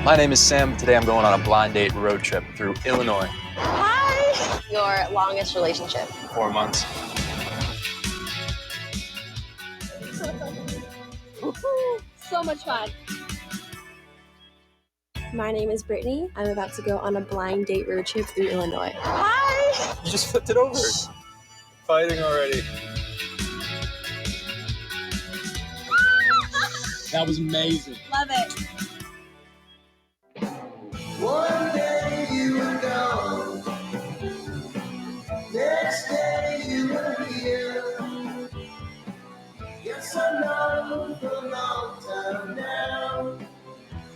My name is Sam. Today I'm going on a blind date road trip through Illinois. Hi! Your longest relationship? 4 months. So much fun. My name is Brittany. I'm about to go on a blind date road trip through Illinois. Hi! You just flipped it over. Fighting already. That was amazing. Love it. One day you were gone, next day you were here. Yes, I know for a long time now.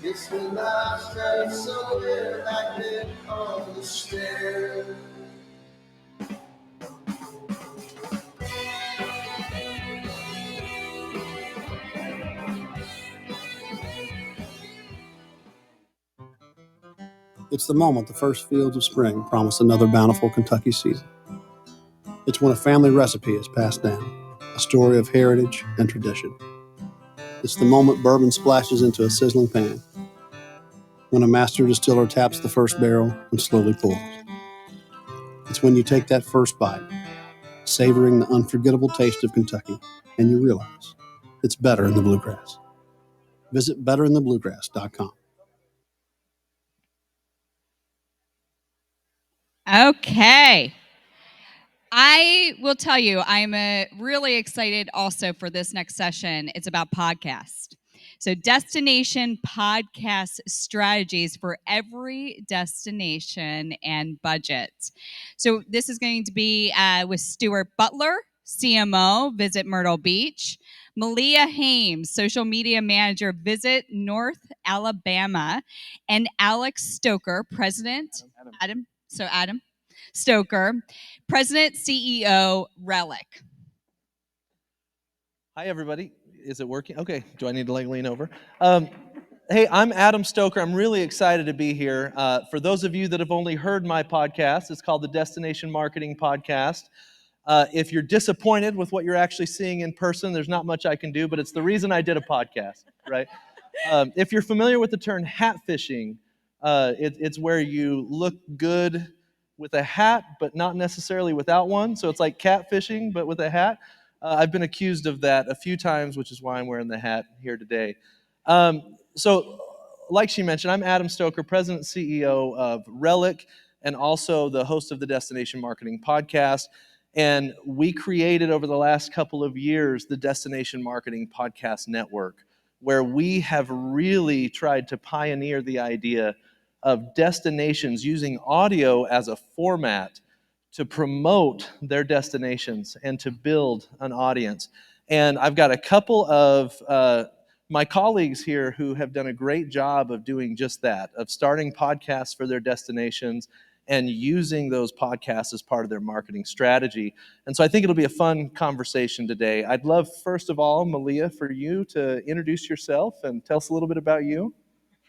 It's the last time somewhere back there on the stair. It's the moment the first fields of spring promise another bountiful Kentucky season. It's when a family recipe is passed down, a story of heritage and tradition. It's the moment bourbon splashes into a sizzling pan, when a master distiller taps the first barrel and slowly pours. It's when you take that first bite, savoring the unforgettable taste of Kentucky, and you realize it's better in the bluegrass. Visit betterinthebluegrass.com. Okay. I will tell you, I'm really excited also for this next session. It's about podcast. So, destination podcast strategies for every destination and budget. So, this is going to be with Stuart Butler, CMO, Visit Myrtle Beach. Malia Hames, social media manager, Visit North Alabama. And Alex Stoker, president. Adam Stoker, President, CEO, Relic. Hi, everybody. Is it working? Okay. Do I need to lean over? Hey, I'm Adam Stoker. I'm really excited to be here. For those of you that have only heard my podcast, it's called the Destination Marketing Podcast. If you're disappointed with what you're actually seeing in person, there's not much I can do, but it's the reason I did a podcast, right? If you're familiar with the term hat fishing, it's where you look good with a hat, but not necessarily without one. So it's like catfishing, but with a hat. I've been accused of that a few times, which is why I'm wearing the hat here today. So, like she mentioned, I'm Adam Stoker, President and CEO of Relic, and also the host of the Destination Marketing Podcast. And we created over the last couple of years the Destination Marketing Podcast Network, where we have really tried to pioneer the idea of destinations using audio as a format to promote their destinations and to build an audience. And I've got a couple of my colleagues here who have done a great job of doing just that, of starting podcasts for their destinations and using those podcasts as part of their marketing strategy. And so I think it'll be a fun conversation today. I'd love, first of all, Malia, for you to introduce yourself and tell us a little bit about you.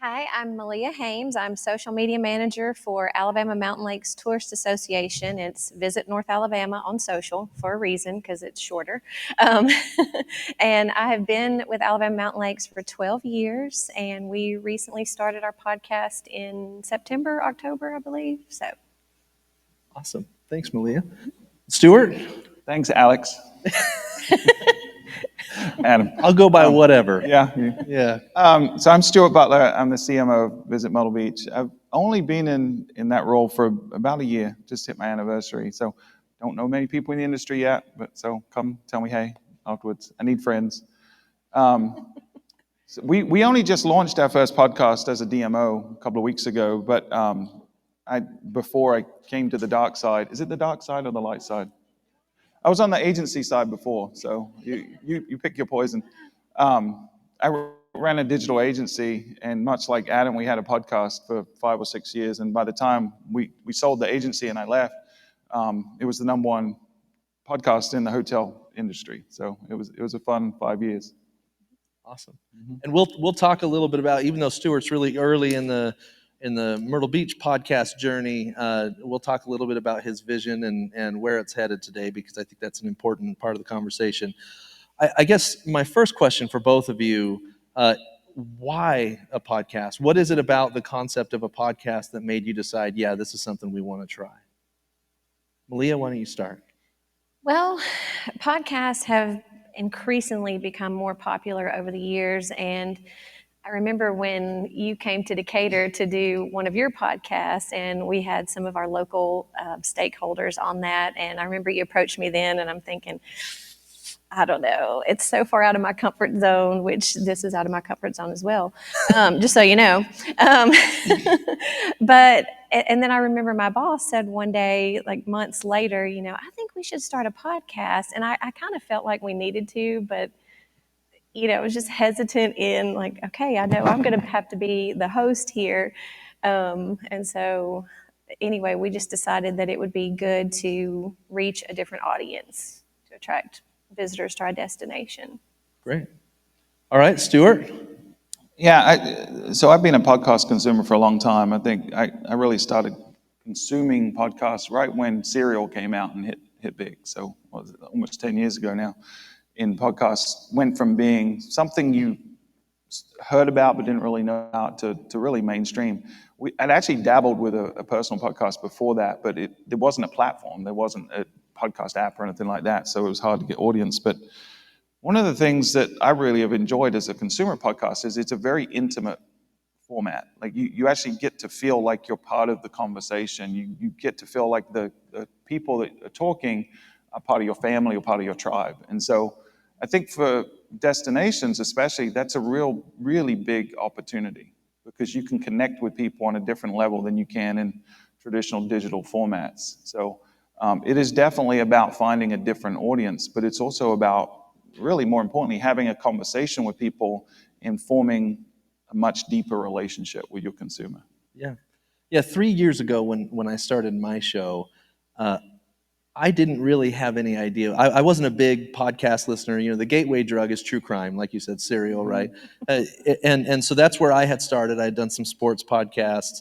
Hi, I'm Malia Hames. I'm social media manager for Alabama Mountain Lakes Tourist Association. It's Visit North Alabama on social for a reason, because it's shorter. And I have been with Alabama Mountain Lakes for 12 years, and we recently started our podcast in September, October, I believe. So, awesome. Thanks, Malia. Stuart? Thanks, Alex. Adam. I'll go by whatever. Yeah. So I'm Stuart Butler. I'm the CMO of Visit Myrtle Beach. I've only been in that role for about a year, just hit my anniversary. So don't know many people in the industry yet, but so come tell me hey afterwards. I need friends. So we only just launched our first podcast as a DMO a couple of weeks ago, but before I came to the dark side, is it the dark side or the light side? I was on the agency side before, so you pick your poison. I ran a digital agency, and much like Adam, we had a podcast for 5 or 6 years, and by the time we sold the agency and I left, it was the #1 podcast in the hotel industry. So it was a fun 5 years. Awesome. And we'll talk a little bit about, even though Stuart's really early in the Myrtle Beach podcast journey, we'll talk a little bit about his vision and where it's headed today, because I think that's an important part of the conversation. I guess my first question for both of you, why a podcast? What is it about the concept of a podcast that made you decide, yeah, this is something we want to try? Malia, why don't you start? Well, podcasts have increasingly become more popular over the years, and I remember when you came to Decatur to do one of your podcasts, and we had some of our local stakeholders on that, and I remember you approached me then, and I'm thinking, I don't know, it's so far out of my comfort zone, which this is out of my comfort zone as well, just so you know. Um, and then I remember my boss said one day, like months later, I think we should start a podcast. And I kind of felt like we needed to, but, I was just hesitant in like, okay, I know I'm going to have to be the host here. And so anyway, we just decided that it would be good to reach a different audience to attract visitors to our destination. Great. All right, Stuart. Yeah, so I've been a podcast consumer for a long time. I think I really started consuming podcasts right when Serial came out and hit big. So what was it, almost 10 years ago now. In podcasts went from being something you heard about but didn't really know about to really mainstream. I'd actually dabbled with a personal podcast before that, but there wasn't a platform. There wasn't a podcast app or anything like that, so it was hard to get audience. But one of the things that I really have enjoyed as a consumer podcast is it's a very intimate format. Like you actually get to feel like you're part of the conversation. You get to feel like the people that are talking are part of your family or part of your tribe. And so I think for destinations especially, that's a really big opportunity because you can connect with people on a different level than you can in traditional digital formats. So it is definitely about finding a different audience, but it's also about, really more importantly, having a conversation with people and forming a much deeper relationship with your consumer. Yeah. 3 years ago when I started my show, I didn't really have any idea. I wasn't a big podcast listener. The gateway drug is true crime, like you said, Serial, right? And so that's where I had started. I had done some sports podcasts.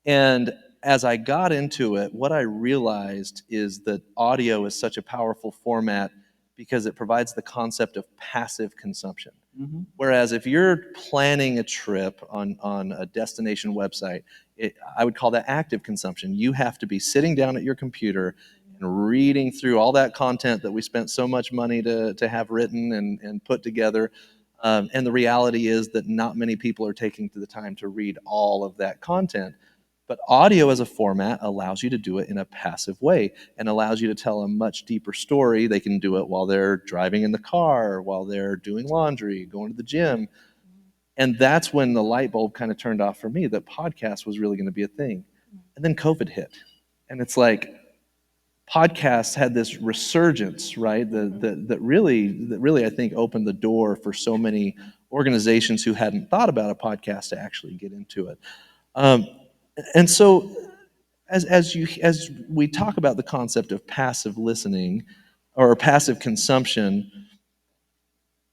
And as I got into it, what I realized is that audio is such a powerful format because it provides the concept of passive consumption. Mm-hmm. Whereas if you're planning a trip on a destination website, I would call that active consumption. You have to be sitting down at your computer and reading through all that content that we spent so much money to have written and put together. And the reality is that not many people are taking the time to read all of that content. But audio as a format allows you to do it in a passive way and allows you to tell a much deeper story. They can do it while they're driving in the car, while they're doing laundry, going to the gym. And that's when the light bulb kind of turned off for me that podcast was really going to be a thing. And then COVID hit. And it's like podcasts had this resurgence, right? That really, I think, opened the door for so many organizations who hadn't thought about a podcast to actually get into it. And so as we talk about the concept of passive listening or passive consumption,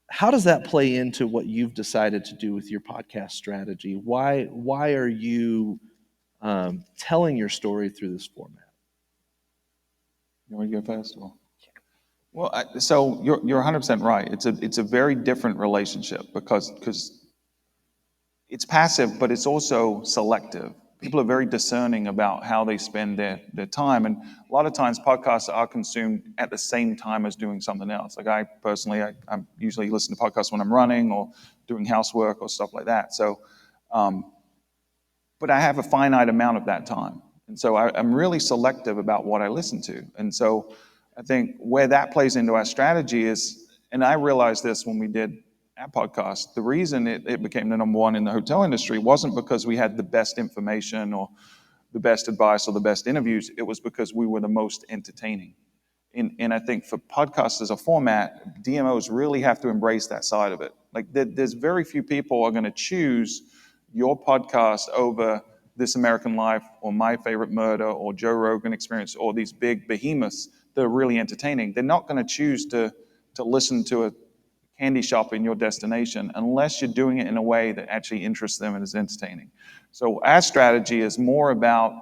how does that play into what you've decided to do with your podcast strategy? Why are you telling your story through this format? You want to go first? Well, so you're 100% right. It's a very different relationship because it's passive, but it's also selective. People are very discerning about how they spend their time. And a lot of times podcasts are consumed at the same time as doing something else. Like I personally, I usually listen to podcasts when I'm running or doing housework or stuff like that. So, but I have a finite amount of that time. And so I'm really selective about what I listen to. And so I think where that plays into our strategy is, and I realized this when we did our podcast, the reason it became the number one in the hotel industry wasn't because we had the best information or the best advice or the best interviews. It was because we were the most entertaining. And I think for podcasts as a format, DMOs really have to embrace that side of it. Like there's very few people are going to choose your podcast over This American Life or My Favorite Murder or Joe Rogan Experience or these big behemoths that are really entertaining. They're not going to choose to listen to a candy shop in your destination unless you're doing it in a way that actually interests them and is entertaining. So our strategy is more about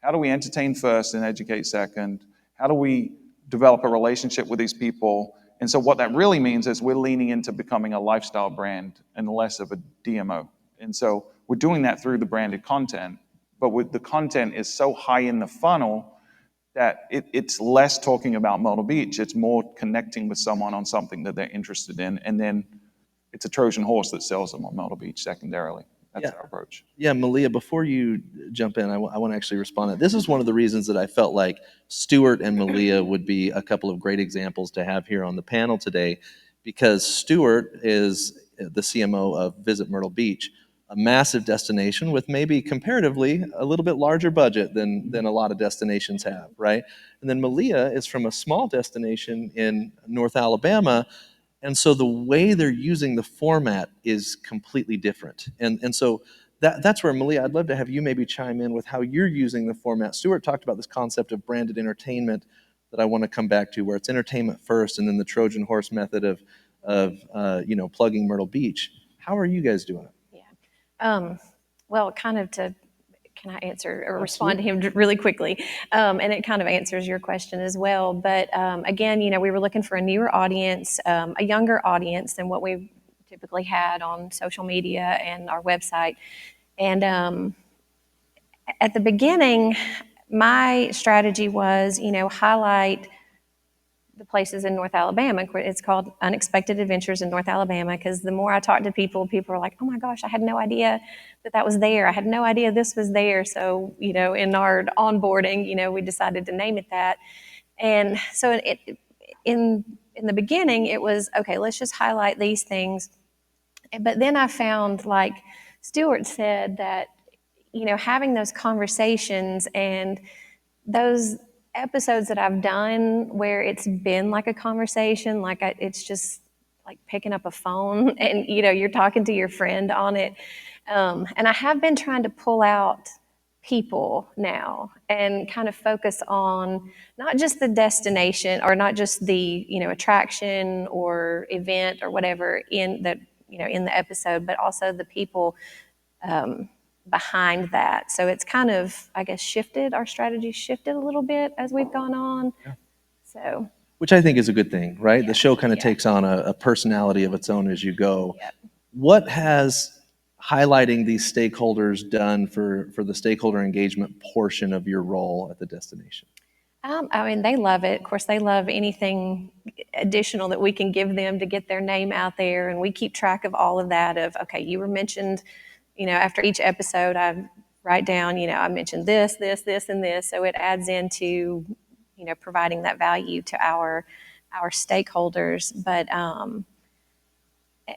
how do we entertain first and educate second? How do we develop a relationship with these people And so what that really means is we're leaning into becoming a lifestyle brand and less of a DMO. And so we're doing that through the branded content, but with the content is so high in the funnel that it's less talking about Myrtle Beach. It's more connecting with someone on something that they're interested in, and then it's a Trojan horse that sells them on Myrtle Beach secondarily. That's our approach. Yeah, Malia, before you jump in, I want to actually respond to that. This is one of the reasons that I felt like Stuart and Malia would be a couple of great examples to have here on the panel today, because Stuart is the CMO of Visit Myrtle Beach, a massive destination with maybe comparatively a little bit larger budget than a lot of destinations have, right? And then Malia is from a small destination in North Alabama, and so the way they're using the format is completely different. And so that's where, Malia, I'd love to have you maybe chime in with how you're using the format. Stuart talked about this concept of branded entertainment that I want to come back to, where it's entertainment first and then the Trojan horse method of plugging Myrtle Beach. How are you guys doing it? Well, can I answer or respond to him really quickly? And it kind of answers your question as well. But again, we were looking for a newer audience, a younger audience than what we typically had on social media and our website. And at the beginning, my strategy was, highlight the places in North Alabama. It's called Unexpected Adventures in North Alabama, because the more I talk to people are like, oh my gosh, I had no idea that was there. I had no idea this was there. So, in our onboarding, we decided to name it that. And so in the beginning, it was, okay, let's just highlight these things. But then I found, like Stuart said, that, having those conversations and those episodes that I've done where it's been like a conversation, it's just like picking up a phone and you're talking to your friend on it. And I have been trying to pull out people now and kind of focus on not just the destination or not just the attraction or event or whatever in the episode, but also the people behind that. So it's kind of, I guess, our strategy shifted a little bit as we've gone on. Yeah. So, which I think is a good thing, right? The show kind of takes on a personality of its own as you go. Yep. What has highlighting these stakeholders done for the stakeholder engagement portion of your role at the destination? They love it. Of course, they love anything additional that we can give them to get their name out there, and we keep track of all of that. Okay, you were mentioned. After each episode, I write down. I mentioned this, and this. So it adds into, providing that value to our stakeholders. But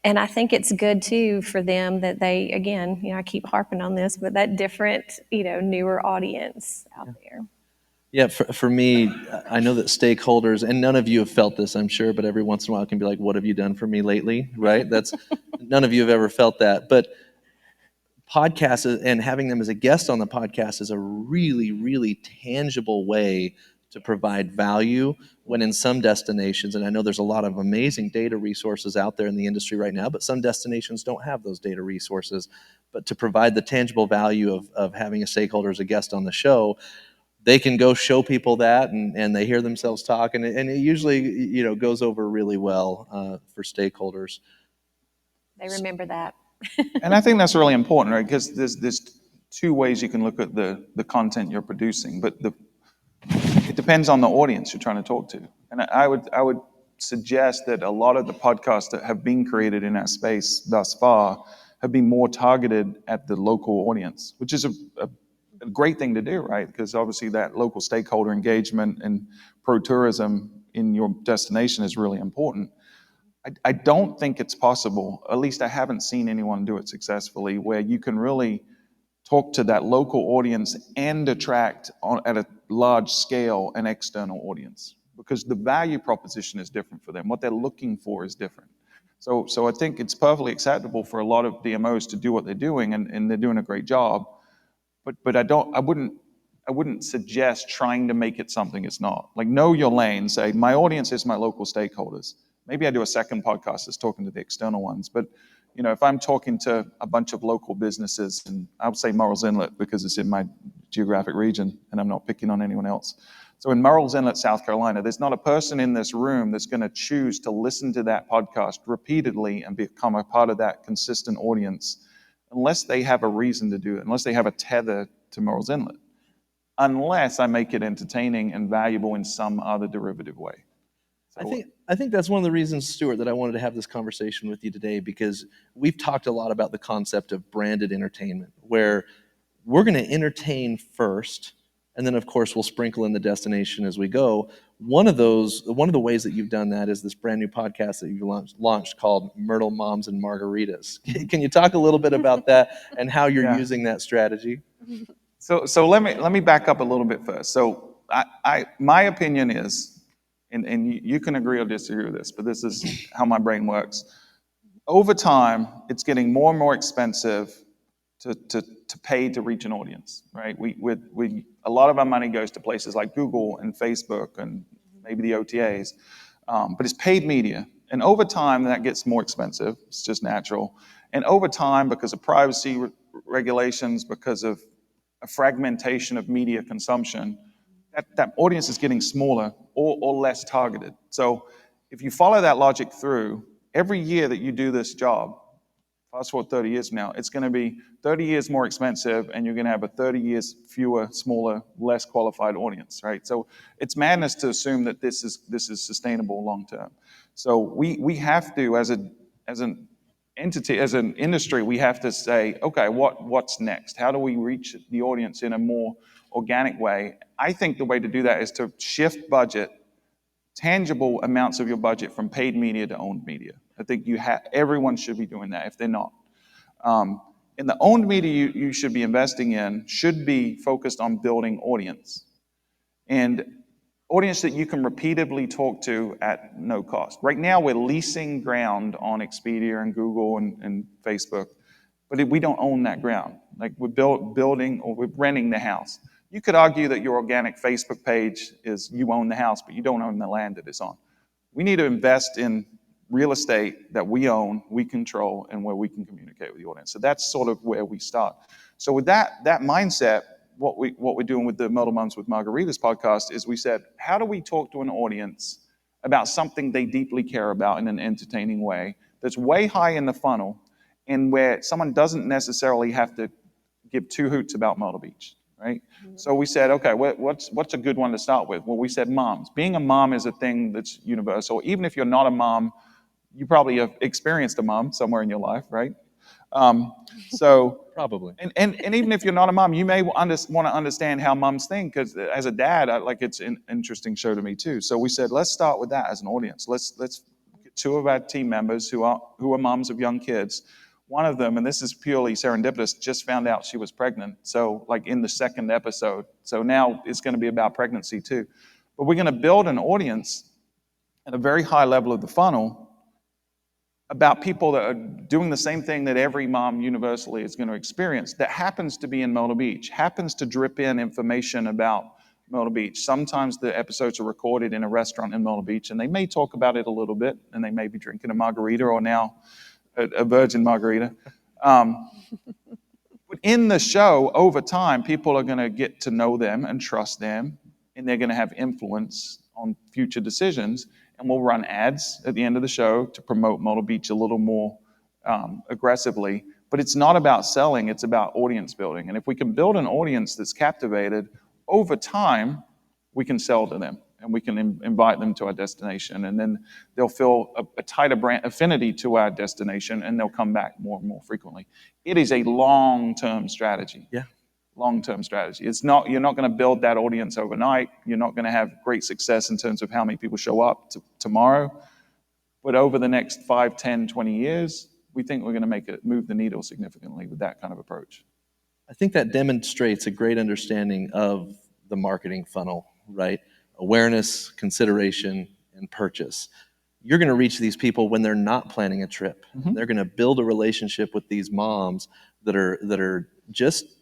and I think it's good too for them that they, again, I keep harping on this, but that different, newer audience out there. Yeah, for me, I know that stakeholders, and none of you have felt this, I'm sure, but every once in a while it can be like, what have you done for me lately, right? None of you have ever felt that. But podcasts and having them as a guest on the podcast is a really, really tangible way to provide value when in some destinations, and I know there's a lot of amazing data resources out there in the industry right now, but some destinations don't have those data resources. But to provide the tangible value of having a stakeholder as a guest on the show, they can go show people that, and they hear themselves talk, and it usually goes over really well for stakeholders. They remember that. And I think that's really important, right? Because there's two ways you can look at the content you're producing, but it depends on the audience you're trying to talk to. And I would suggest that a lot of the podcasts that have been created in that space thus far have been more targeted at the local audience, which is a great thing to do, right? Because obviously that local stakeholder engagement and pro-tourism in your destination is really important. I don't think it's possible, at least I haven't seen anyone do it successfully, where you can really talk to that local audience and attract at a large scale an external audience, because the value proposition is different for them. What they're looking for is different. So I think it's perfectly acceptable for a lot of DMOs to do what they're doing, and they're doing a great job. But I wouldn't suggest trying to make it something it's not. Like, know your lane. Say, my audience is my local stakeholders. Maybe I do a second podcast that's talking to the external ones. But if I'm talking to a bunch of local businesses, and I would say Murrells Inlet because it's in my geographic region, and I'm not picking on anyone else. So in Myrtle's Inlet, South Carolina, there's not a person in this room that's going to choose to listen to that podcast repeatedly and become a part of that consistent audience unless they have a reason to do it, unless they have a tether to Myrtle's Inlet, unless I make it entertaining and valuable in some other derivative way. So, I think that's one of the reasons, Stuart, that I wanted to have this conversation with you today, because we've talked a lot about the concept of branded entertainment, where we're going to entertain first, and then of course we'll sprinkle in the destination as we go. One of the ways that you've done that is this brand new podcast that you've launched called Myrtle Moms and Margaritas. Can you talk a little bit about that and how you're using that strategy? So let me back up a little bit first. So my opinion is, and you can agree or disagree with this, but this is how my brain works. Over time, it's getting more and more expensive to pay to reach an audience, right? A lot of our money goes to places like Google and Facebook and maybe the OTAs, but it's paid media. And over time, that gets more expensive. It's just natural. And over time, because of privacy regulations, because of a fragmentation of media consumption, that audience is getting smaller or less targeted. So if you follow that logic through, every year that you do this job, fast forward 30 years from now, it's going to be 30 years more expensive, and you're going to have a 30 years fewer, smaller, less qualified audience, right? So it's madness to assume that this is sustainable long term. So we have to, as an entity, as an industry, we have to say, okay, what's next? How do we reach the audience in a more organic way? I think the way to do that is to shift budget, tangible amounts of your budget, from paid media to owned media. I think everyone should be doing that if they're not. And the owned media you should be investing in should be focused on building audience. And audience that you can repeatedly talk to at no cost. Right now, we're leasing ground on Expedia and Google and Facebook, but we don't own that ground. Like, we're building, or we're renting the house. You could argue that your organic Facebook page is you own the house, but you don't own the land that it's on. We need to invest in real estate that we own, we control, and where we can communicate with the audience. So that's sort of where we start. So with that mindset, what we're doing with the Myrtle Moms with Margaritas podcast is we said, how do we talk to an audience about something they deeply care about in an entertaining way that's way high in the funnel, and where someone doesn't necessarily have to give two hoots about Myrtle Beach, right? Mm-hmm. So we said, okay, what's a good one to start with? Well, we said moms. Being a mom is a thing that's universal. Even if you're not a mom, you probably have experienced a mom somewhere in your life, right? So probably. And even if you're not a mom, you may want to understand how moms think, because as a dad, it's an interesting show to me too. So we said, let's start with that as an audience. Let's get two of our team members who are moms of young kids. One of them, and this is purely serendipitous, just found out she was pregnant. So in the second episode. So now it's going to be about pregnancy too. But we're going to build an audience at a very high level of the funnel about people that are doing the same thing that every mom universally is going to experience, that happens to be in Myrtle Beach, happens to drip in information about Myrtle Beach. Sometimes the episodes are recorded in a restaurant in Myrtle Beach, and they may talk about it a little bit, and they may be drinking a margarita, or now a virgin margarita. But in the show, over time, people are going to get to know them and trust them, and they're going to have influence on future decisions. And we'll run ads at the end of the show to promote Myrtle Beach a little more aggressively. But it's not about selling, it's about audience building. And if we can build an audience that's captivated, over time, we can sell to them, and we can invite them to our destination. And then they'll feel a tighter brand affinity to our destination, and they'll come back more and more frequently. It is a long-term strategy. Yeah. Long-term strategy. You're not going to build that audience overnight. You're not going to have great success in terms of how many people show up tomorrow. But over the next 5, 10, 20 years, we think we're going to move the needle significantly with that kind of approach. I think that demonstrates a great understanding of the marketing funnel, right? Awareness, consideration, and purchase. You're going to reach these people when they're not planning a trip. Mm-hmm. They're going to build a relationship with these moms that are just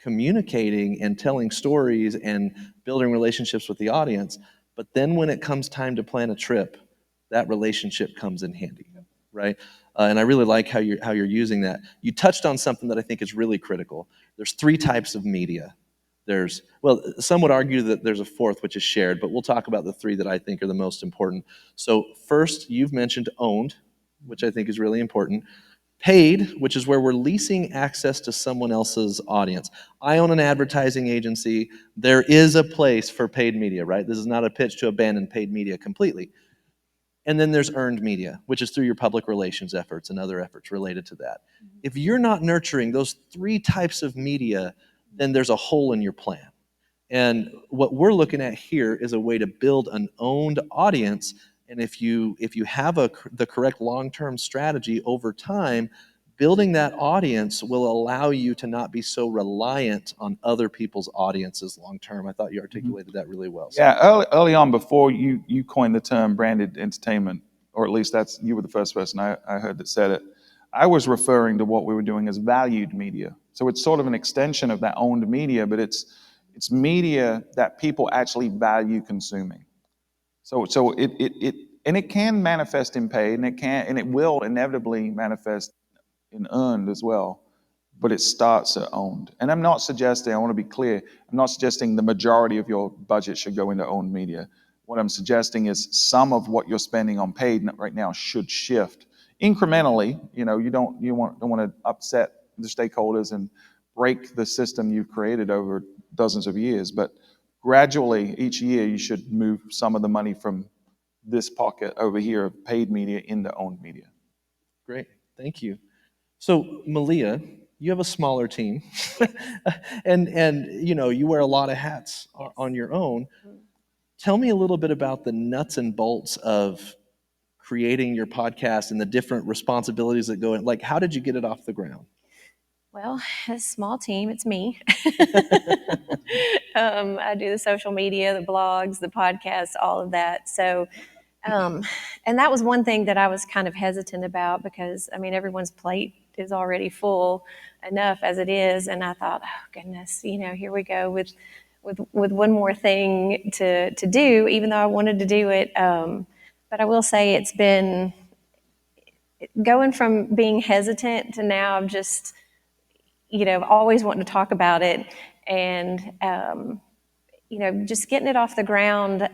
communicating and telling stories and building relationships with the audience. But then when it comes time to plan a trip, that relationship comes in handy, right? And I really like how you're using that. You touched on something that I think is really critical. There's 3 types of media. Some would argue that there's a fourth, which is shared, but we'll talk about the three that I think are the most important. So first, you've mentioned owned, which I think is really important. Paid, which is where we're leasing access to someone else's audience. I own an advertising agency. There is a place for paid media, right? This is not a pitch to abandon paid media completely. And then there's earned media, which is through your public relations efforts and other efforts related to that. If you're not nurturing those three types of media, then there's a hole in your plan. And what we're looking at here is a way to build an owned audience. And if you have the correct long-term strategy over time, building that audience will allow you to not be so reliant on other people's audiences long-term. I thought you articulated that really well. So. Yeah, early on, before you coined the term branded entertainment, or at least you were the first person I heard that said it, I was referring to what we were doing as valued media. So it's sort of an extension of that owned media, but it's media that people actually value consuming. So it can manifest in paid, and it will inevitably manifest in earned as well, but it starts at owned. And I'm not suggesting, I want to be clear, I'm not suggesting the majority of your budget should go into owned media. What I'm suggesting is some of what you're spending on paid right now should shift incrementally. You don't want to upset the stakeholders and break the system you've created over dozens of years, but gradually each year you should move some of the money from this pocket over here of paid media into owned media. Great, thank you. So Malia, you have a smaller team, and you wear a lot of hats on your own. Tell me a little bit about the nuts and bolts of creating your podcast and the different responsibilities that go in. Like, how did you get it off the ground? Well, it's a small team. It's me. I do the social media, the blogs, the podcasts, all of that. So, and that was one thing that I was kind of hesitant about because, everyone's plate is already full enough as it is. And I thought, oh, goodness, here we go with one more thing to do, even though I wanted to do it. But I will say it's been going from being hesitant to now I'm just, always wanting to talk about it. And, just getting it off the ground,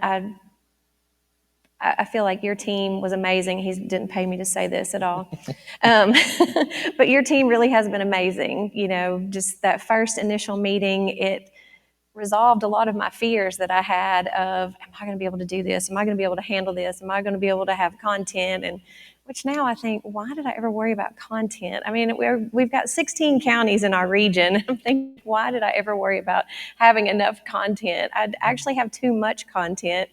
I feel like your team was amazing. He didn't pay me to say this at all. But your team really has been amazing. Just that first initial meeting, it resolved a lot of my fears that I had of, am I going to be able to do this? Am I going to be able to handle this? Am I going to be able to have content? And which now I think, why did I ever worry about content? We've got 16 counties in our region. I'm thinking, why did I ever worry about having enough content? I actually have too much content.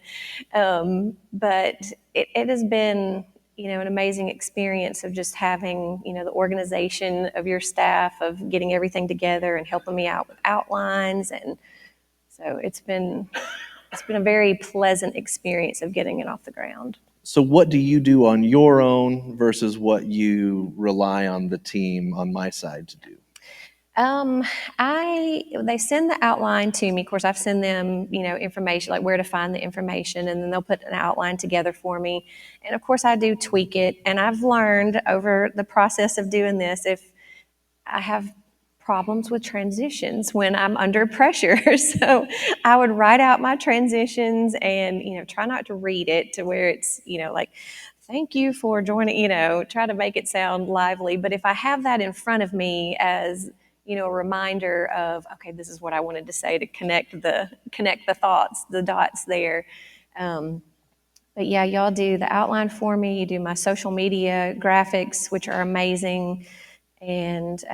But it has been, an amazing experience of just having, the organization of your staff, of getting everything together and helping me out with outlines. And so it's been a very pleasant experience of getting it off the ground. So what do you do on your own versus what you rely on the team on my side to do? They send the outline to me. Of course, I've sent them, information, like where to find the information, and then they'll put an outline together for me. And of course, I do tweak it. And I've learned over the process of doing this, if I have problems with transitions when I'm under pressure. So I would write out my transitions and, try not to read it to where it's, like, thank you for joining, try to make it sound lively. But if I have that in front of me as, a reminder of, okay, this is what I wanted to say to connect the thoughts, the dots there. But yeah, y'all do the outline for me. You do my social media graphics, which are amazing. And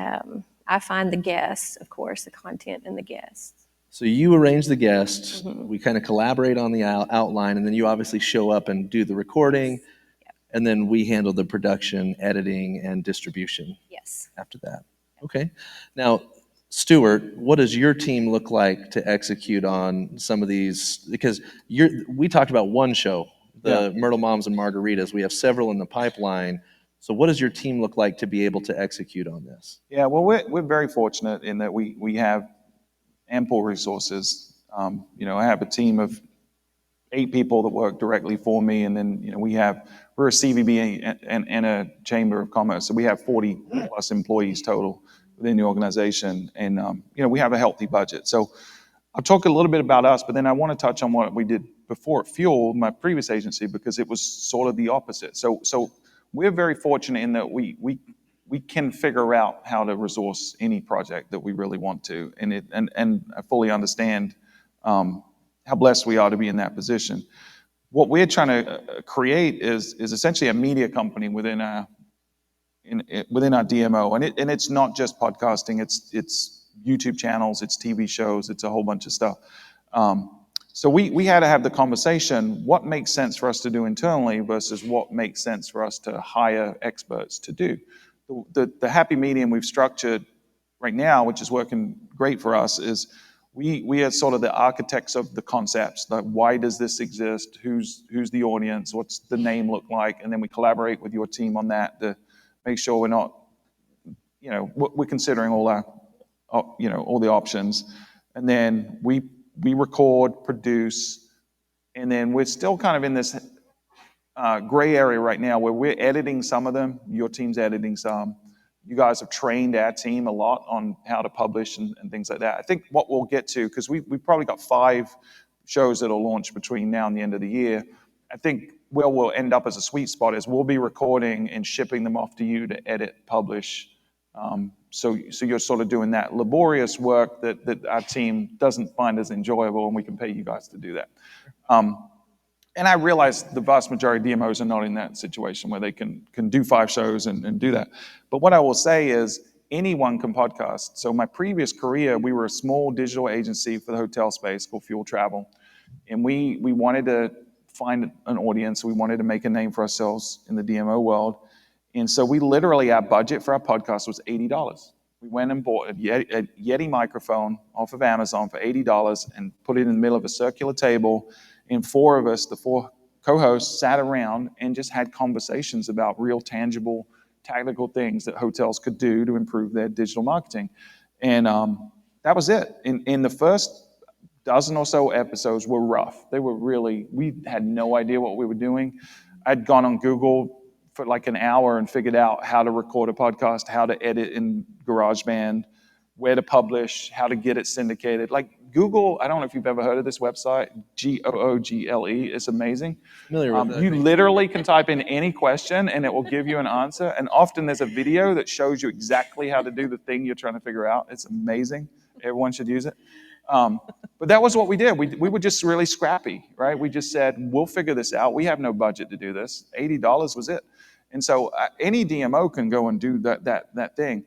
I find the guests, of course, the content and the guests. So you arrange the guests. Mm-hmm. We kind of collaborate on the outline, and then you obviously show up and do the recording. Yep. And then we handle the production, editing, and distribution. Yes. After that. Okay. Now, Stuart, what does your team look like to execute on some of these? Because we talked about one show, the Myrtle Moms and Margaritas. We have several in the pipeline. So what does your team look like to be able to execute on this? Yeah, well, we're very fortunate in that we have ample resources. I have a team of 8 people that work directly for me, and then we're a CVB and a Chamber of Commerce, so we have 40 plus employees total within the organization, and we have a healthy budget. So I'll talk a little bit about us, but then I want to touch on what we did before at Fuel, my previous agency, because it was sort of the opposite. So we're very fortunate in that we can figure out how to resource any project that we really want to, and I fully understand how blessed we are to be in that position. What we're trying to create is essentially a media company within our DMO, and it's not just podcasting. It's YouTube channels, it's TV shows, it's a whole bunch of stuff. So we had to have the conversation: what makes sense for us to do internally versus what makes sense for us to hire experts to do. The happy medium we've structured right now, which is working great for us, is we are sort of the architects of the concepts. Like, why does this exist? Who's the audience? What's the name look like? And then we collaborate with your team on that to make sure we're not, we're considering all the options. And then we record, produce, and then we're still kind of in this gray area right now where we're editing some of them. Your team's editing some. You guys have trained our team a lot on how to publish and things like that. I think what we'll get to, because we've probably got 5 shows that'll launch between now and the end of the year. I think where we'll end up as a sweet spot is we'll be recording and shipping them off to you to edit, publish. So you're sort of doing that laborious work that our team doesn't find as enjoyable, and we can pay you guys to do that. And I realize the vast majority of DMOs are not in that situation where they can do 5 shows and do that. But what I will say is anyone can podcast. So my previous career, we were a small digital agency for the hotel space called Fuel Travel. And we wanted to find an audience. We wanted to make a name for ourselves in the DMO world. And so we literally, our budget for our podcast was $80. We went and bought a Yeti microphone off of Amazon for $80 and put it in the middle of a circular table. And 4 of us, the 4 co-hosts, sat around and just had conversations about real, tangible, tactical things that hotels could do to improve their digital marketing. And that was it. In the first dozen or so episodes were rough. They were really, we had no idea what we were doing. I'd gone on Google for like an hour and figured out how to record a podcast, how to edit in GarageBand, where to publish, how to get it syndicated. Like Google, I don't know if you've ever heard of this website, Google. It's amazing. Familiar with that. You literally can type in any question and it will give you an answer. And often there's a video that shows you exactly how to do the thing you're trying to figure out. It's amazing. Everyone should use it. But that was what we did. We were just really scrappy, right? We just said, we'll figure this out. We have no budget to do this. $80 was it. And so any DMO can go and do that thing.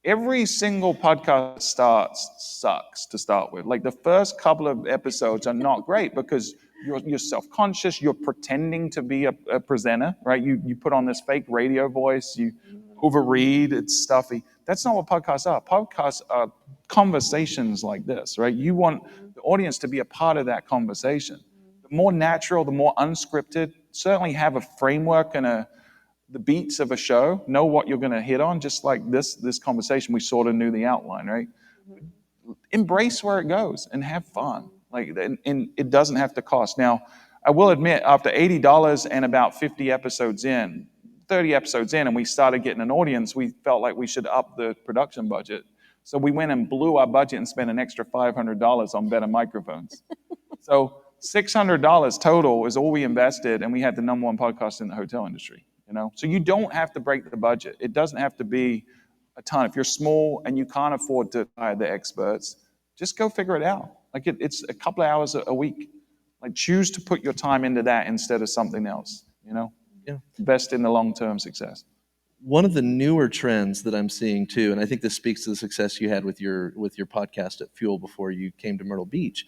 Every single podcast sucks to start with. Like the first couple of episodes are not great because you're self-conscious. You're pretending to be a presenter, right? You put on this fake radio voice. You overread. It's stuffy. That's not what podcasts are. Podcasts are conversations like this, right? You want the audience to be a part of that conversation. The more natural, the more unscripted. Certainly have a framework and the beats of a show, know what you're going to hit on, just like this conversation, we sort of knew the outline, right? Embrace where it goes and have fun. Like, and it doesn't have to cost. Now, I will admit, after $80 and about 50 episodes in, 30 episodes in, and we started getting an audience, we felt like we should up the production budget. So we went and blew our budget and spent an extra $500 on better microphones. So $600 total is all we invested, and we had the #1 podcast in the hotel industry. So you don't have to break the budget. It doesn't have to be a ton. If you're small and you can't afford to hire the experts, just go figure it out. Like it's a couple of hours a week. Like choose to put your time into that instead of something else. Yeah. Best in the long-term success. One of the newer trends that I'm seeing too, and I think this speaks to the success you had with your podcast at Fuel before you came to Myrtle Beach.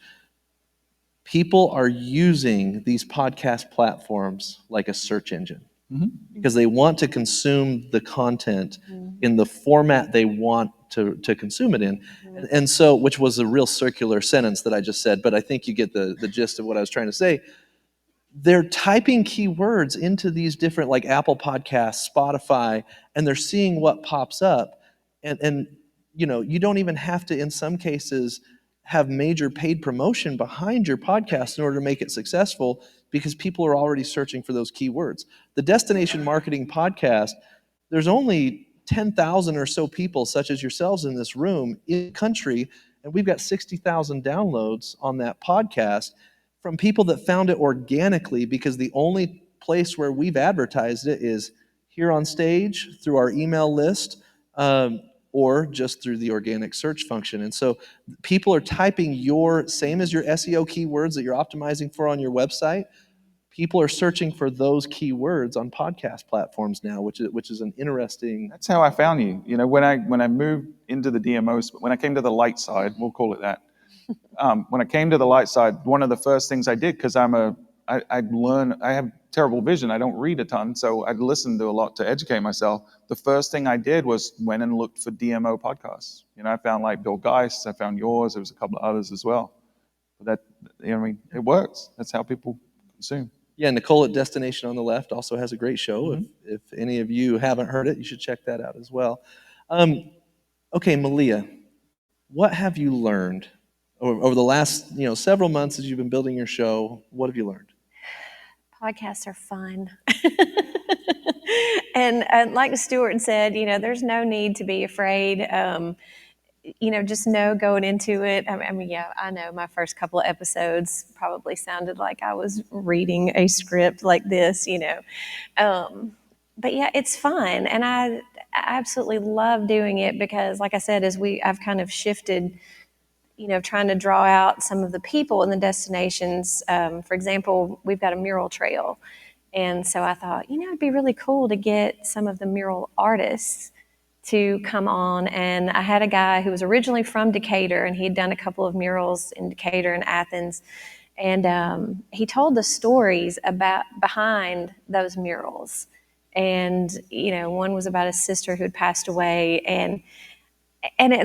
People are using these podcast platforms like a search engine. Because they want to consume the content in the format they want to consume it in. And so, which was a real circular sentence that I just said, but I think you get the gist of what I was trying to say. They're typing keywords into these different, like Apple Podcasts, Spotify, and they're seeing what pops up. And you don't even have to, in some cases, have major paid promotion behind your podcast in order to make it successful, because people are already searching for those keywords. The Destination Marketing Podcast, there's only 10,000 or so people such as yourselves in this room in the country, And we've got 60,000 downloads on that podcast from people that found it organically, because the only place where we've advertised it is here on stage, through our email list, or just through the organic search function. And so people are typing same as your SEO keywords that you're optimizing for on your website. People are searching for those keywords on podcast platforms now, which is an interesting. That's how I found you. You know, when I moved into the DMO, when I came to the light side, we'll call it that. When I came to the light side, one of the first things I did, because I have terrible vision. I don't read a ton, so I'd listen to a lot to educate myself. The first thing I did was went and looked for DMO podcasts. You know, I found like Bill Geist, I found yours. There was a couple of others as well. But it works. That's how people consume. Yeah, Nicole at Destination on the Left also has a great show. Mm-hmm. If any of you haven't heard it, you should check that out as well. Okay, Malia, what have you learned over the last several months as you've been building your show? What have you learned? Podcasts are fun. And like Stuart said, there's no need to be afraid. Just know going into it. I know my first couple of episodes probably sounded like I was reading a script like this, But yeah, it's fun. And I absolutely love doing it because, like I said, I've kind of shifted, trying to draw out some of the people and the destinations. For example, we've got a mural trail. And so I thought, it'd be really cool to get some of the mural artists to come on. And I had a guy who was originally from Decatur, and he'd done a couple of murals in Decatur and Athens. And he told the stories behind those murals. And, one was about a sister who had passed away. And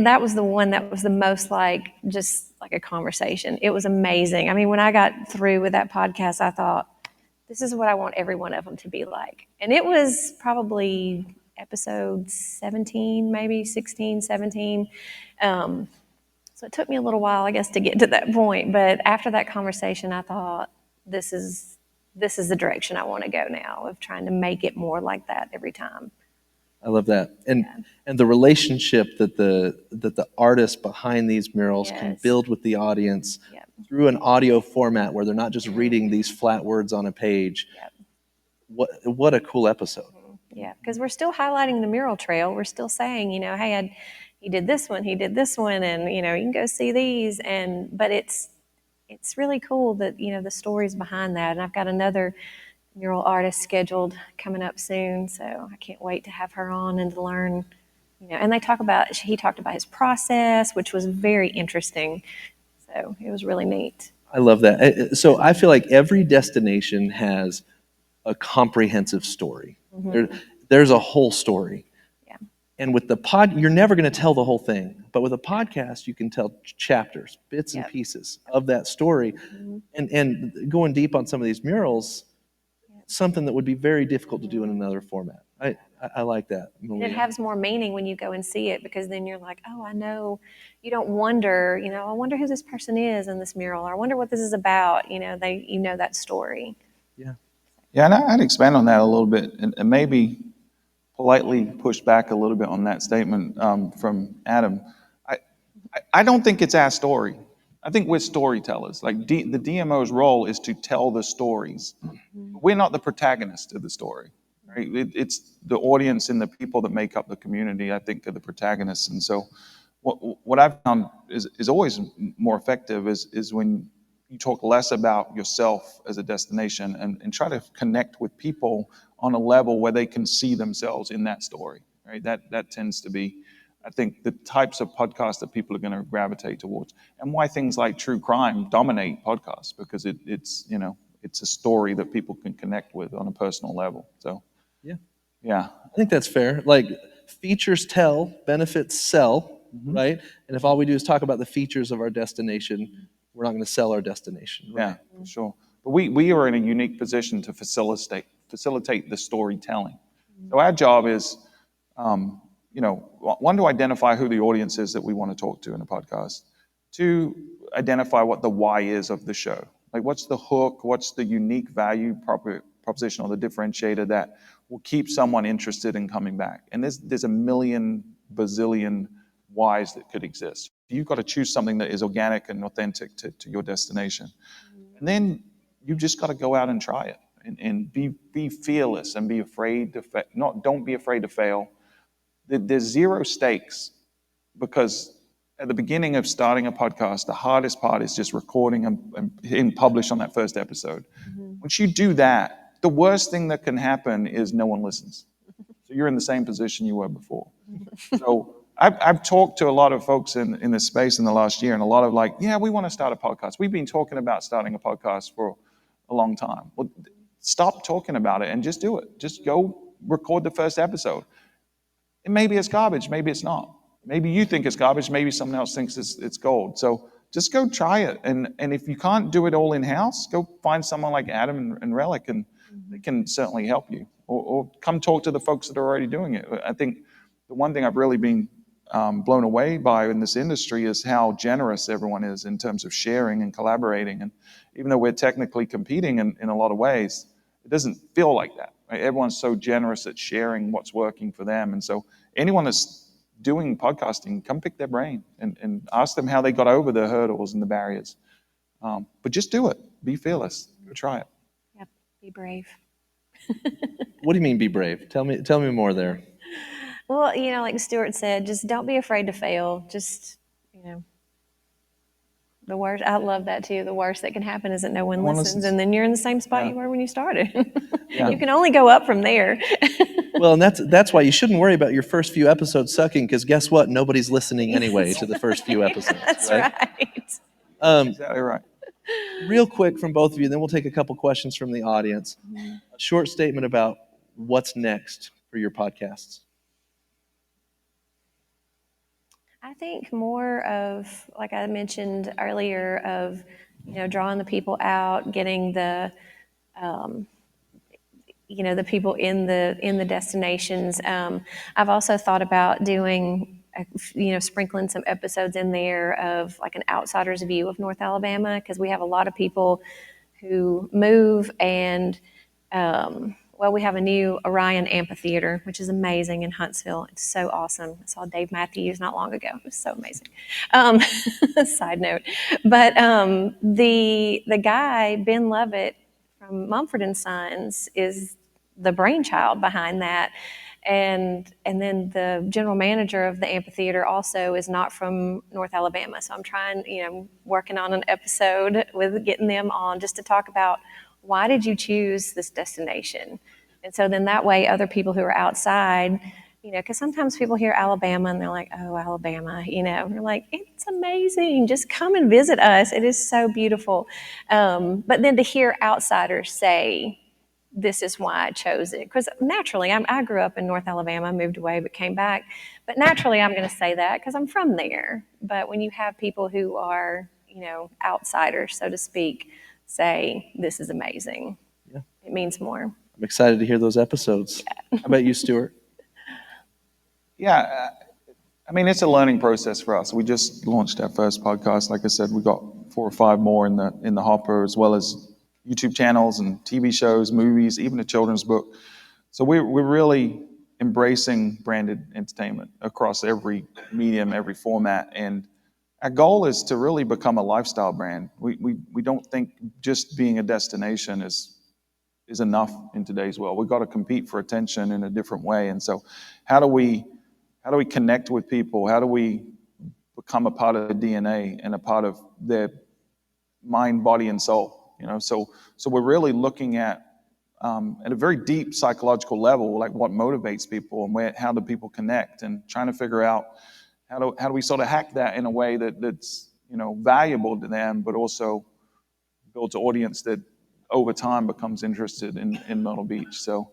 that was the one that was the most just like a conversation. It was amazing. I mean, when I got through with that podcast, I thought, this is what I want every one of them to be like. And it was probably episode 17, maybe 16, 17. So it took me a little while, I guess, to get to that point. But after that conversation, I thought, this is the direction I want to go now, of trying to make it more like that every time. I love that. And the relationship that the artists behind these murals can build with the audience through an audio format where they're not just reading these flat words on a page. What a cool episode. Yeah, because we're still highlighting the mural trail. We're still saying, hey, he did this one, and you can go see these. But it's really cool that the stories behind that. And I've got another mural artist scheduled coming up soon, so I can't wait to have her on and to learn. And he talked about his process, which was very interesting. So it was really neat. I love that. So I feel like every destination has a comprehensive story. Mm-hmm. There's a whole story. Yeah. And with the you're never going to tell the whole thing. But with a podcast, you can tell chapters, bits and pieces of that story. Mm-hmm. And going deep on some of these murals, something that would be very difficult to do in another format. I like that. And it has more meaning when you go and see it, because then you're like, oh, I know. You don't wonder, I wonder who this person is in this mural, or I wonder what this is about. That story. Yeah. Yeah, and I'd expand on that a little bit, and maybe politely push back a little bit on that statement from Adam. I don't think it's our story. I think we're storytellers. Like the DMO's role is to tell the stories. Mm-hmm. We're not the protagonist of the story. Right? It's the audience and the people that make up the community, I think, are the protagonists. And so what I've found is always more effective is when you talk less about yourself as a destination and try to connect with people on a level where they can see themselves in that story. Right? That tends to be, I think, the types of podcasts that people are going to gravitate towards, and why things like true crime dominate podcasts, because it's a story that people can connect with on a personal level. So yeah, I think that's fair. Like, features tell, benefits sell, mm-hmm. right? And if all we do is talk about the features of our destination, we're not going to sell our destination. Right? Yeah, for sure. But we are in a unique position to facilitate the storytelling. Mm-hmm. So our job is, one, to identify who the audience is that we want to talk to in a podcast. Two, identify what the why is of the show. Like, what's the hook? What's the unique value proposition or the differentiator that will keep someone interested in coming back? And there's a million bazillion whys that could exist. You've got to choose something that is organic and authentic to your destination. And then you've just got to go out and try it and be fearless and be afraid to don't be afraid to fail. There's zero stakes, because at the beginning of starting a podcast, the hardest part is just recording and hitting publish on that first episode. Once you do that, the worst thing that can happen is no one listens. So you're in the same position you were before. So I've talked to a lot of folks in this space in the last year, and a lot of we want to start a podcast. We've been talking about starting a podcast for a long time. Well, stop talking about it and just do it. Just go record the first episode. And maybe it's garbage, maybe it's not. Maybe you think it's garbage, maybe someone else thinks it's gold. So just go try it. And if you can't do it all in-house, go find someone like Adam and Relic, and they can certainly help you. Or come talk to the folks that are already doing it. I think the one thing I've really been blown away by in this industry is how generous everyone is in terms of sharing and collaborating. And even though we're technically competing in a lot of ways, it doesn't feel like that. Right? Everyone's so generous at sharing what's working for them. And so anyone that's doing podcasting, come pick their brain and ask them how they got over the hurdles and the barriers. But just do it. Be fearless. Go try it. Yep. Be brave. What do you mean be brave? Tell me more there. Well, like Stuart said, just don't be afraid to fail. Just, the worst, I love that too. The worst that can happen is that no one listens, and then you're in the same spot you were when you started. Yeah. You can only go up from there. Well, and that's why you shouldn't worry about your first few episodes sucking, because guess what? Nobody's listening anyway to the first few episodes. That's right. Exactly right. Real quick from both of you, then we'll take a couple questions from the audience. A short statement about what's next for your podcasts. I think more of, like I mentioned earlier, of drawing the people out, getting the the people in the destinations. I've also thought about doing sprinkling some episodes in there of like an outsider's view of North Alabama, because we have a lot of people who move and we have a new Orion amphitheater, which is amazing in Huntsville. It's so awesome. I saw Dave Matthews not long ago. It was so amazing. Side note. But the guy, Ben Lovett from Mumford & Sons, is the brainchild behind that. And then the general manager of the amphitheater also is not from North Alabama. So I'm trying, working on an episode with getting them on just to talk about, why did you choose this destination? And so then that way other people who are outside, because sometimes people hear Alabama and they're like, oh, Alabama, we're like, it's amazing. Just come and visit us. It is so beautiful. But then to hear outsiders say, this is why I chose it. Because naturally, I grew up in North Alabama, moved away, but came back. But naturally, I'm going to say that because I'm from there. But when you have people who are, outsiders, so to speak, say, this is amazing. Yeah. It means more. I'm excited to hear those episodes. Yeah. How about you, Stuart? Yeah, it's a learning process for us. We just launched our first podcast. Like I said, we got 4 or 5 more in the hopper, as well as YouTube channels and TV shows, movies, even a children's book. So we're really embracing branded entertainment across every medium, every format. And our goal is to really become a lifestyle brand. We don't think just being a destination is enough in today's world. We've got to compete for attention in a different way. And so how do we connect with people? How do we become a part of their DNA and a part of their mind, body, and soul? So we're really looking at a very deep psychological level, like what motivates people and how do people connect, and trying to figure out how do we sort of hack that in a way that's valuable to them, but also builds an audience that over time becomes interested in Myrtle Beach. So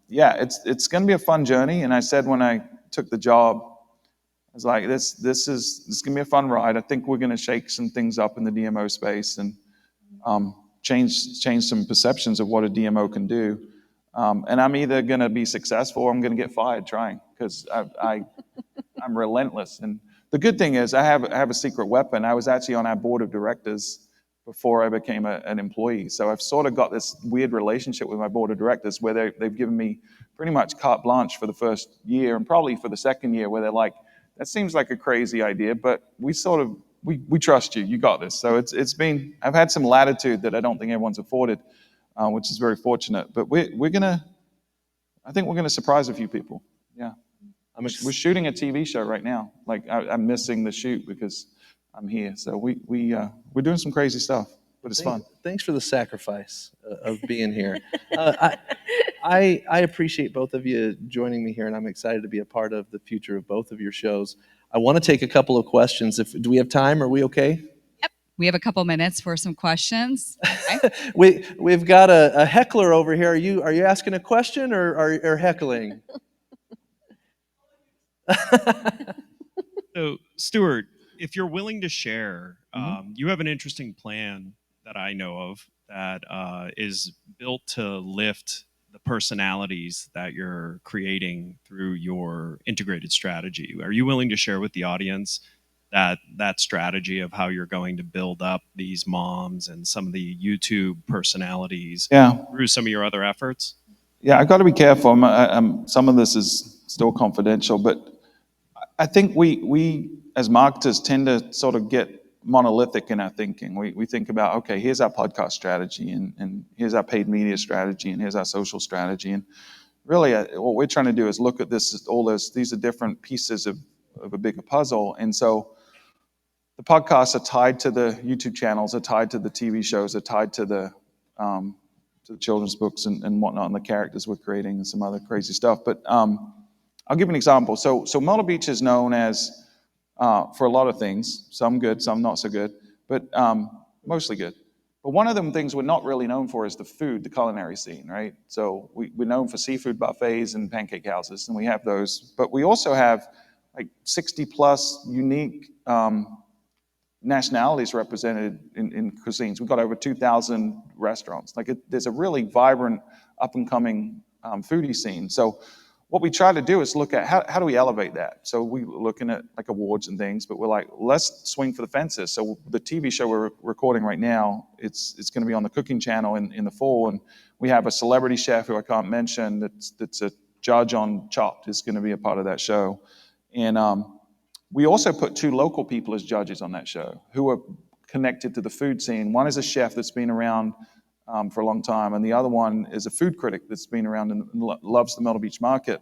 it's going to be a fun journey. And I said when I took the job, I was like, this is going to be a fun ride. I think we're going to shake some things up in the DMO space and change some perceptions of what a DMO can do. And I'm either going to be successful or I'm going to get fired trying, because I'm relentless. And the good thing is I have a secret weapon. I was actually on our board of directors before I became an employee. So I've sort of got this weird relationship with my board of directors where they've given me pretty much carte blanche for the first year, and probably for the second year, where they're like, that seems like a crazy idea, but we trust you. You got this. So I've had some latitude that I don't think everyone's afforded, which is very fortunate. But I think we're gonna surprise a few people. Yeah. We're shooting a TV show right now. Like I'm missing the shoot because I'm here. So we're doing some crazy stuff, but it's fun. Thanks for the sacrifice of being here. I appreciate both of you joining me here, and I'm excited to be a part of the future of both of your shows. I want to take a couple of questions. Do we have time? Are we okay? Yep. We have a couple minutes for some questions. Okay. We've got a heckler over here. Are you asking a question or heckling? So, Stuart, if you're willing to share, you have an interesting plan that I know of that is built to lift the personalities that you're creating through your integrated strategy. Are you willing to share with the audience that strategy of how you're going to build up these moms and some of the YouTube personalities through some of your other efforts? Yeah, I've got to be careful. Some of this is still confidential, but I think we as marketers tend to sort of get monolithic in our thinking. We think about, okay, here's our podcast strategy, and here's our paid media strategy, and here's our social strategy. And really, what we're trying to do is look at these are different pieces of a bigger puzzle. And so the podcasts are tied to the YouTube channels, are tied to the TV shows, are tied to the children's books and whatnot, and the characters we're creating and some other crazy stuff. But I'll give an example. So Myrtle Beach is known as for a lot of things, some good, some not so good, but mostly good. But one of them things we're not really known for is the food, the culinary scene, right? So we're known for seafood buffets and pancake houses, and we have those. But we also have like 60 plus unique nationalities represented in cuisines. We've got over 2,000 restaurants. There's a really vibrant, up-and-coming foodie scene. So what we try to do is look at how do we elevate that. So we're looking at like awards and things, but we're like, let's swing for the fences. So the TV show we're recording right now, it's going to be on the cooking channel in the fall, and we have a celebrity chef who I can't mention that's a judge on Chopped is going to be a part of that show. And we also put 2 local people as judges on that show who are connected to the food scene. One is a chef that's been around for a long time, and the other one is a food critic that's been around and loves the Myrtle Beach market.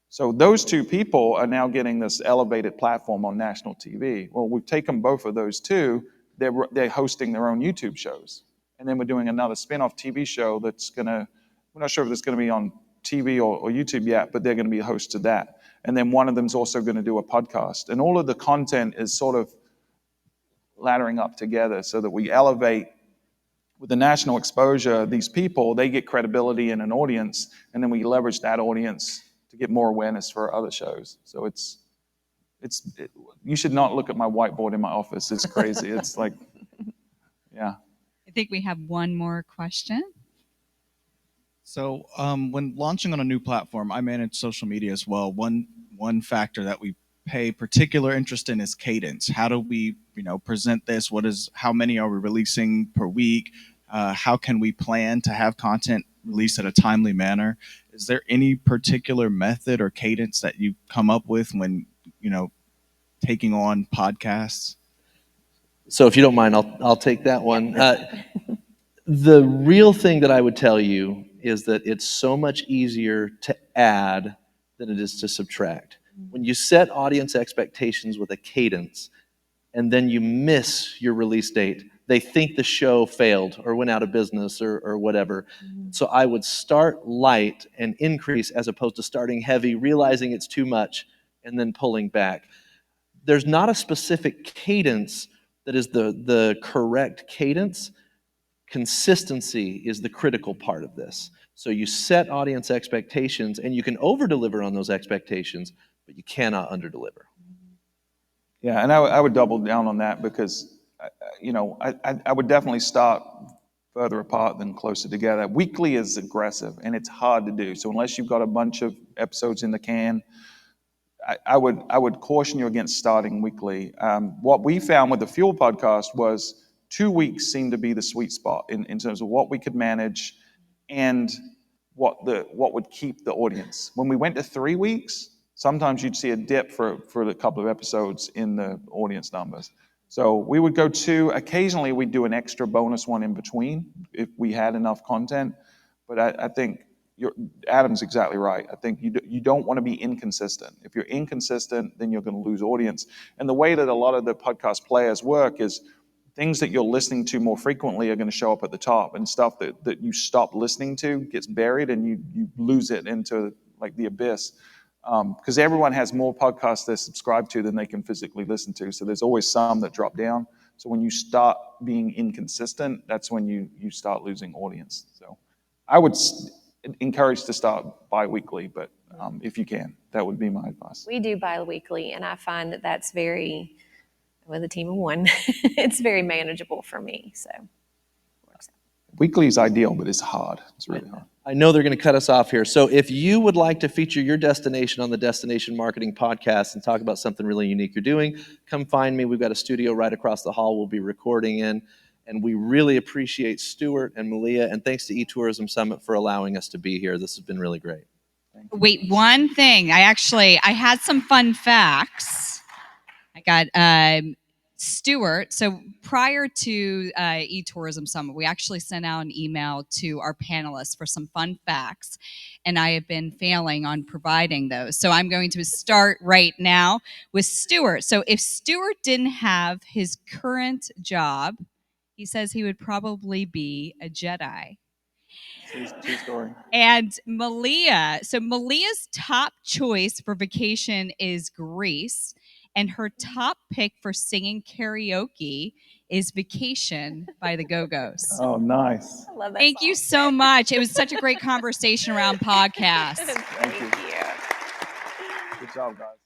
So those 2 people are now getting this elevated platform on national TV. Well, we've taken both of those 2. They're hosting their own YouTube shows, and then we're doing another spin-off TV show we're not sure if it's going to be on TV or YouTube yet, but they're going to be a host to that. And then one of them's also going to do a podcast, and all of the content is sort of laddering up together so that we elevate. With the national exposure, these people, they get credibility in an audience, and then we leverage that audience to get more awareness for other shows. So you should not look at my whiteboard in my office. It's crazy. It's like, yeah. I think we have one more question. So when launching on a new platform, I manage social media as well. One factor that we pay particular interest in is cadence. How do we, present this? How many are we releasing per week? How can we plan to have content released at a timely manner? Is there any particular method or cadence that you come up with when, taking on podcasts? So if you don't mind, I'll take that one. The real thing that I would tell you is that it's so much easier to add than it is to subtract. When you set audience expectations with a cadence and then you miss your release date, they think the show failed or went out of business or whatever. So I would start light and increase as opposed to starting heavy, realizing it's too much, and then pulling back. There's not a specific cadence that is the correct cadence. Consistency is the critical part of this. So you set audience expectations, and you can over-deliver on those expectations, but you cannot under-deliver. Yeah, and I would double down on that because, I would definitely start further apart than closer together. Weekly is aggressive, and it's hard to do. So unless you've got a bunch of episodes in the can, I would caution you against starting weekly. What we found with the Fuel podcast was 2 weeks seemed to be the sweet spot in terms of what we could manage and what would keep the audience. When we went to 3 weeks, sometimes you'd see a dip for a couple of episodes in the audience numbers. So we would go 2. Occasionally, we'd do an extra bonus one in between if we had enough content. But I think Adam's exactly right. I think you don't want to be inconsistent. If you're inconsistent, then you're going to lose audience. And the way that a lot of the podcast players work is things that you're listening to more frequently are going to show up at the top, and stuff that you stop listening to gets buried, and you lose it into like the abyss. Because everyone has more podcasts they subscribe to than they can physically listen to. So there's always some that drop down. So when you start being inconsistent, that's when you start losing audience. So I would encourage to start bi-weekly, but if you can, that would be my advice. We do bi-weekly, and I find that that's very, with a team of 1, it's very manageable for me. So weekly is ideal, but it's hard. It's really hard. I know they're going to cut us off here. So if you would like to feature your destination on the Destination Marketing Podcast and talk about something really unique you're doing, come find me. We've got a studio right across the hall we'll be recording in. And we really appreciate Stuart and Malia, and thanks to eTourism Summit for allowing us to be here. This has been really great. Wait, one thing. I had some fun facts. I got Stuart. So prior to eTourism Summit, we actually sent out an email to our panelists for some fun facts, and I have been failing on providing those. So I'm going to start right now with Stuart. So if Stuart didn't have his current job, he says he would probably be a Jedi. True story. And Malia, so Malia's top choice for vacation is Greece, and her top pick for singing karaoke is Vacation by the Go-Go's. Oh, nice. I love that Thank song. you so much. It was such a great conversation around podcasts. Thank you. Good job, guys.